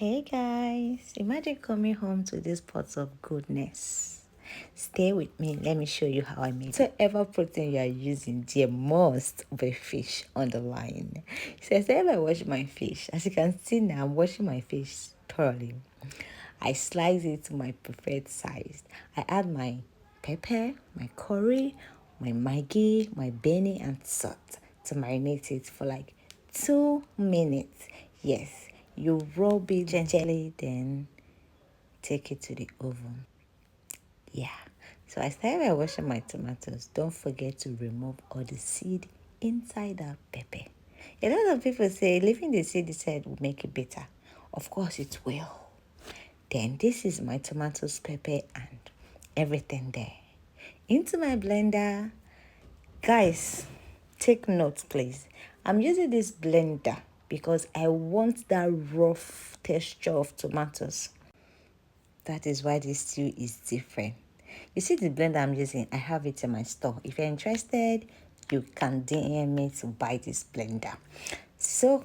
Hey guys, imagine coming home to this pot of goodness. Stay with me, let me show you how I made it. Whatever protein you are using, there must be fish on the line. So I said I wash my fish. As you can see now, I'm washing my fish thoroughly. I slice it to my preferred size. I add my pepper, my curry, my maggi, my beni and salt to marinate it for like 2 minutes. Yes, you rub it gently, then take it to the oven. Yeah. So I started by washing my tomatoes. Don't forget to remove all the seed inside that pepper. A lot of people say leaving the seed inside will make it better. Of course it will. Then this is my tomatoes, pepper and everything there. Into my blender. Guys, take note please. I'm using this blender because I want that rough texture of tomatoes. That is why this stew is different. You see the blender I'm using, I have it in my store. If you're interested, you can DM me to buy this blender. So,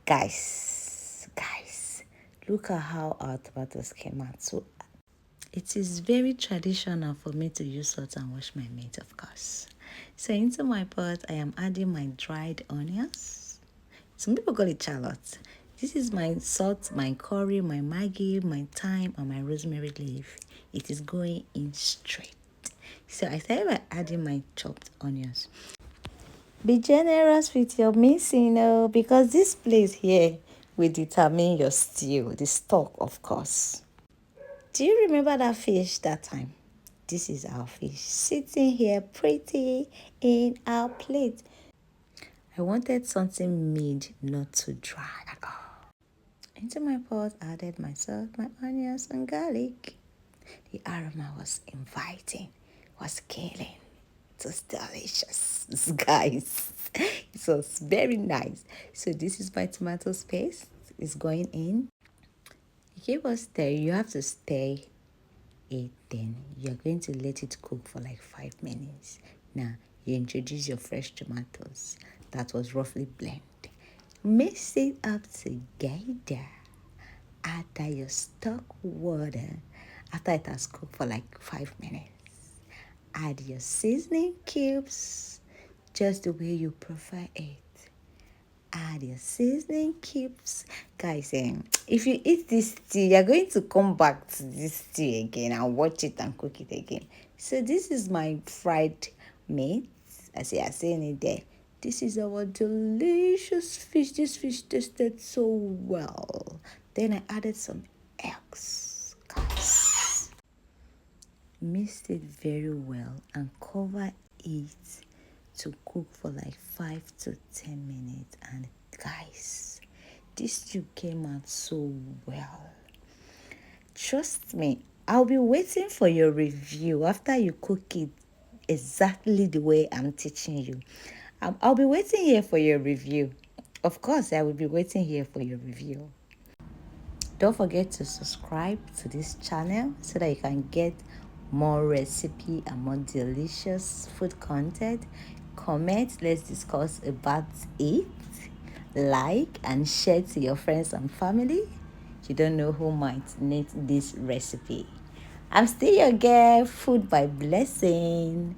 guys, look at how our tomatoes came out. So, it is very traditional for me to use salt and wash my meat, of course. So, into my pot, I am adding my dried onions. Some people call it shallots. This is my salt, my curry, my maggi, my thyme, and my rosemary leaf. It is going in straight. So I started by adding my chopped onions. Be generous with your mixing, because this place here will determine your stew, the stock, of course. Do you remember that fish that time? This is our fish sitting here pretty in our plate. I wanted something made not too dry at all. Into my pot, I added my salt, my onions, and garlic. The aroma was inviting, was killing. It was delicious, guys. It was very nice. So this is my tomato paste. It's going in. You keep on stirring. You have to stir it. Then you're going to let it cook for like 5 minutes. Now you introduce your fresh tomatoes that was roughly blended. Mix it up together. Add your stock water after it has cooked for like 5 minutes. Add your seasoning cubes just the way you prefer it. Add your seasoning cubes. Guys, if you eat this stew, you're going to come back to this stew again and watch it and cook it again. So this is my fried meat, as you are seeing it there. This is our delicious fish. This fish tasted so well. Then I added some eggs, guys. Mixed it very well and cover it to cook for like 5 to 10 minutes. And guys, this stew came out so well. Trust me, I'll be waiting for your review after you cook it exactly the way I'm teaching you. I'll be waiting here for your review. Of course, I will be waiting here for your review. Don't forget to subscribe to this channel so that you can get more recipe and more delicious food content. Comment, let's discuss about it. Like and share to your friends and family. You don't know who might need this recipe. I'm still your girl, Food by Blessing.